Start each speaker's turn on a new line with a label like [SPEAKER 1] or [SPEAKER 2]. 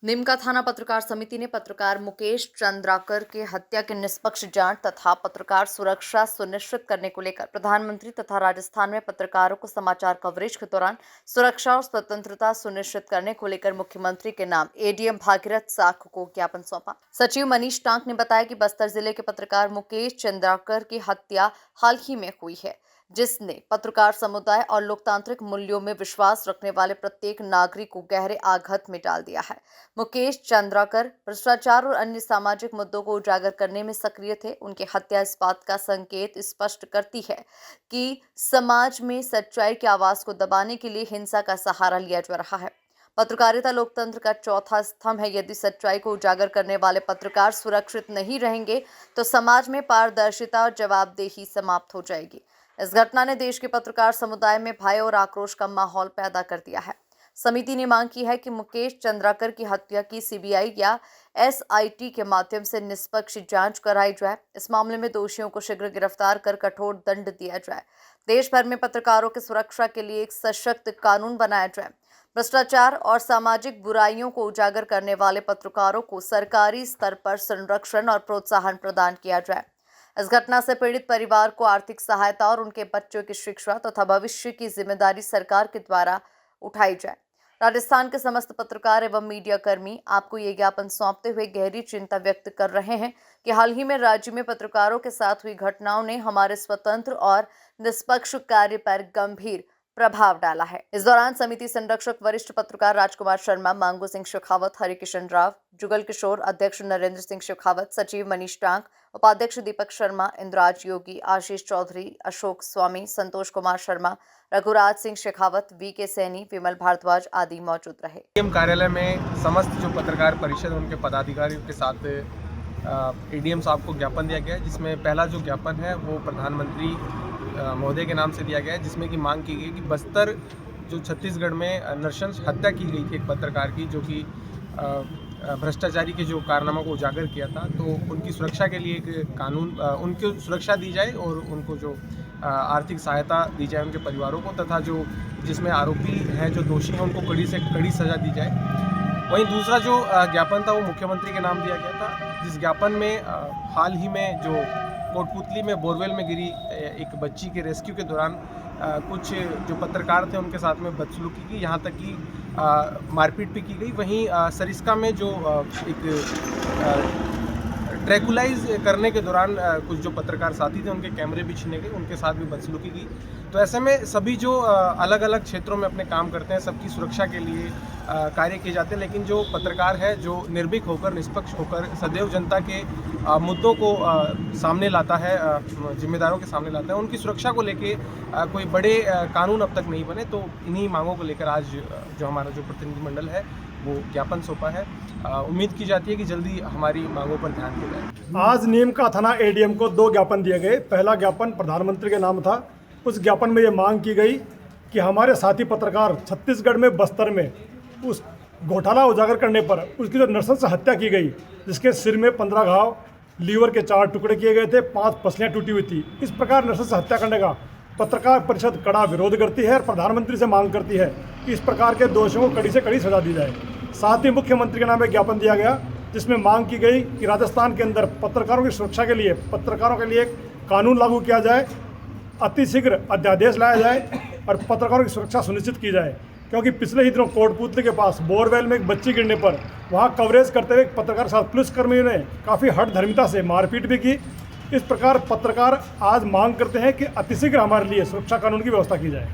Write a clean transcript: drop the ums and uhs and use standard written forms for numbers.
[SPEAKER 1] निमका थाना पत्रकार समिति ने पत्रकार मुकेश चंद्राकर की हत्या की निष्पक्ष जांच तथा पत्रकार सुरक्षा सुनिश्चित करने को लेकर प्रधानमंत्री तथा राजस्थान में पत्रकारों को समाचार कवरेज के दौरान सुरक्षा और स्वतंत्रता सुनिश्चित करने को लेकर मुख्यमंत्री के नाम एडीएम भागीरथ साख को ज्ञापन सौंपा। सचिव मनीष टांक ने बताया कि बस्तर जिले के पत्रकार मुकेश चंद्राकर की हत्या हाल ही में हुई है, जिसने पत्रकार समुदाय और लोकतांत्रिक मूल्यों में विश्वास रखने वाले प्रत्येक नागरिक को गहरे आघात में डाल दिया है। मुकेश चंद्राकर भ्रष्टाचार और अन्य सामाजिक मुद्दों को उजागर करने में सक्रिय थे। उनकी हत्या इस बात का संकेत स्पष्ट करती है कि समाज में सच्चाई की आवाज को दबाने के लिए हिंसा का सहारा लिया जा रहा है। पत्रकारिता लोकतंत्र का चौथा स्तंभ है। यदि सच्चाई को उजागर करने वाले पत्रकार सुरक्षित नहीं रहेंगे तो समाज में पारदर्शिता और जवाबदेही समाप्त हो जाएगी। इस घटना ने देश के पत्रकार समुदाय में भय और आक्रोश का माहौल पैदा कर दिया है। समिति ने मांग की है कि मुकेश चंद्राकर की हत्या की सीबीआई या एसआईटी के माध्यम से निष्पक्ष जांच कराई जाए। इस मामले में दोषियों को शीघ्र गिरफ्तार कर कठोर दंड दिया जाए। देश भर में पत्रकारों की सुरक्षा के लिए एक सशक्त कानून बनाया जाए। भ्रष्टाचार और सामाजिक बुराइयों को उजागर करने वाले पत्रकारों को सरकारी स्तर पर संरक्षण और प्रोत्साहन प्रदान किया जाए। इस घटना से पीड़ित परिवार को आर्थिक सहायता और उनके बच्चों की शिक्षा तथा भविष्य की जिम्मेदारी सरकार के द्वारा उठाई जाए। राजस्थान के समस्त पत्रकार एवं मीडिया कर्मी आपको ये ज्ञापन सौंपते हुए गहरी चिंता व्यक्त कर रहे हैं कि हाल ही में राज्य में पत्रकारों के साथ हुई घटनाओं ने हमारे स्वतंत्र और निष्पक्ष कार्य पर गंभीर प्रभाव डाला है। इस दौरान समिति संरक्षक वरिष्ठ पत्रकार राजकुमार शर्मा, मांगू सिंह शेखावत, हरिकिशन राव, जुगल किशोर, अध्यक्ष नरेंद्र सिंह शेखावत, सचिव मनीष टांक, उपाध्यक्ष दीपक शर्मा, इंद्राज योगी, आशीष चौधरी, अशोक स्वामी, संतोष कुमार शर्मा, रघुराज सिंह शेखावत, वीके सैनी, विमल भारद्वाज आदि मौजूद रहे।
[SPEAKER 2] एडीएम कार्यालय में समस्त जो पत्रकार परिषद उनके पदाधिकारियों के साथ एडीएम साहब को ज्ञापन दिया गया है, जिसमें पहला जो ज्ञापन है वो प्रधानमंत्री महोदय के नाम से दिया गया है, जिसमें कि मांग की गई कि बस्तर जो छत्तीसगढ़ में नृशंस हत्या की गई थी एक पत्रकार की, जो कि भ्रष्टाचारी के जो कारनामों को उजागर किया था, तो उनकी सुरक्षा के लिए एक कानून, उनको सुरक्षा दी जाए और उनको जो आर्थिक सहायता दी जाए उनके परिवारों को, तथा जो जिसमें आरोपी हैं, जो दोषी हैं, उनको कड़ी से कड़ी सज़ा दी जाए। वहीं दूसरा जो ज्ञापन था वो मुख्यमंत्री के नाम दिया गया था, जिस ज्ञापन में हाल ही में जो कोटपुतली में बोरवेल में गिरी एक बच्ची के रेस्क्यू के दौरान कुछ जो पत्रकार थे उनके साथ में बदसलूकी की, यहाँ तक कि मारपीट भी की गई। वहीं सरिस्का में जो एक ट्रैकुलाइज करने के दौरान कुछ जो पत्रकार साथी थे उनके कैमरे भी छीने गए, उनके साथ भी बदसलूकी की। तो ऐसे में सभी जो अलग अलग क्षेत्रों में अपने काम करते हैं, सबकी सुरक्षा के लिए कार्य किए जाते हैं, लेकिन जो पत्रकार है जो निर्भीक होकर, निष्पक्ष होकर सदैव जनता के मुद्दों को सामने लाता है, जिम्मेदारों के सामने लाता है, उनकी सुरक्षा को लेके कोई बड़े कानून अब तक नहीं बने। तो इन्हीं मांगों को लेकर आज जो हमारा जो प्रतिनिधिमंडल है वो ज्ञापन सौंपा है। उम्मीद की जाती है कि जल्दी हमारी मांगों पर ध्यान दिया जाए।
[SPEAKER 3] आज नीमका थाना एडीएम को 2 ज्ञापन दिए गए। पहला ज्ञापन प्रधानमंत्री के नाम था। उस ज्ञापन में ये मांग की गई कि हमारे साथी पत्रकार छत्तीसगढ़ में बस्तर में उस घोटाला उजागर करने पर उसकी जो नृशंस हत्या की गई, जिसके सिर में 15 घाव, लीवर के 4 टुकड़े किए गए थे, 5 पसलियाँ टूटी हुई थी। इस प्रकार नृशंस हत्या करने का पत्रकार परिषद कड़ा विरोध करती है और प्रधानमंत्री से मांग करती है कि इस प्रकार के दोषियों को कड़ी से कड़ी सजा दी जाए। साथ ही मुख्यमंत्री के नाम एक ज्ञापन दिया गया, जिसमें मांग की गई कि राजस्थान के अंदर पत्रकारों की सुरक्षा के लिए, पत्रकारों के लिए एक कानून लागू किया जाए, अतिशीघ्र अध्यादेश लाया जाए और पत्रकारों की सुरक्षा सुनिश्चित की जाए। क्योंकि पिछले ही दिनों कोटपुतली के पास बोरवेल में एक बच्ची गिरने पर वहाँ कवरेज करते हुए एक पत्रकार साथ पुलिसकर्मियों ने काफ़ी हठ धर्मिता से मारपीट भी की। इस प्रकार पत्रकार आज मांग करते हैं कि अतिशीघ्र हमारे लिए सुरक्षा कानून की व्यवस्था की जाए।